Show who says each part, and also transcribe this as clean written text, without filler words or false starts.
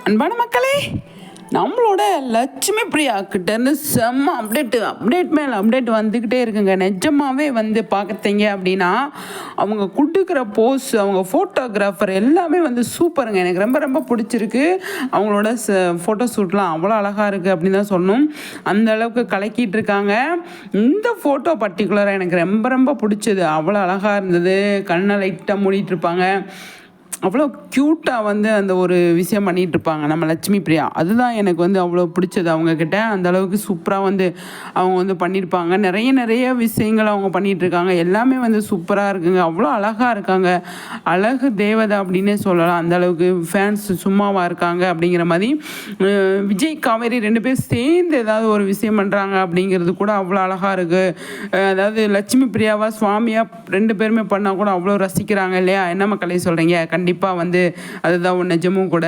Speaker 1: அன்பான மக்களே, நம்மளோட லட்சுமி பிரியா கிட்டேருந்து செம்ம அப்டேட் மேலே அப்டேட் வந்துக்கிட்டே இருக்குங்க. நிஜமாகவே வந்து பார்க்குறீங்க அப்படின்னா அவங்க கொடுக்குற போஸ், அவங்க ஃபோட்டோகிராஃபர் எல்லாமே வந்து சூப்பருங்க. எனக்கு ரொம்ப ரொம்ப பிடிச்சிருக்கு. அவங்களோட ஃபோட்டோ ஷூட்லாம் அவ்வளோ அழகாக இருக்குது அப்படின்னு தான் சொல்லணும். அந்த அளவுக்கு கலக்கிட்டு இருக்காங்க. இந்த ஃபோட்டோ பர்டிகுலராக எனக்கு ரொம்ப ரொம்ப பிடிச்சது. அவ்வளோ அழகாக இருந்தது. கண்ணை லைட்டாக மூடிட்டு இருப்பாங்க. அவ்வளோ க்யூட்டாக வந்து அந்த ஒரு விஷயம் பண்ணிகிட்டு இருப்பாங்க நம்ம லட்சுமி பிரியா. அதுதான் எனக்கு வந்து அவ்வளோ பிடிச்சது அவங்கக்கிட்ட. அந்த அளவுக்கு சூப்பராக வந்து அவங்க வந்து பண்ணியிருப்பாங்க. நிறைய விஷயங்கள் அவங்க பண்ணிகிட்ருக்காங்க. எல்லாமே வந்து சூப்பராக இருக்குங்க. அவ்வளோ அழகாக இருக்காங்க. அழகு தேவதை அப்படின்னே சொல்லலாம். அந்த அளவுக்கு ஃபேன்ஸ் சும்மாவாக இருக்காங்க அப்படிங்கிற மாதிரி. விஜய் காவேரி 2 பேர் சேர்ந்து ஏதாவது ஒரு விஷயம் பண்ணுறாங்க அப்படிங்கிறது கூட அவ்வளோ அழகாக இருக்குது. அதாவது லட்சுமி பிரியாவா சுவாமியாக 2 பேருமே பண்ணால் கூட அவ்வளோ ரசிக்கிறாங்க இல்லையா? என்ன மக்களே சொல்கிறீங்க? கண்டிப்பாக வந்து அதுதான் நிஜமும் கூட.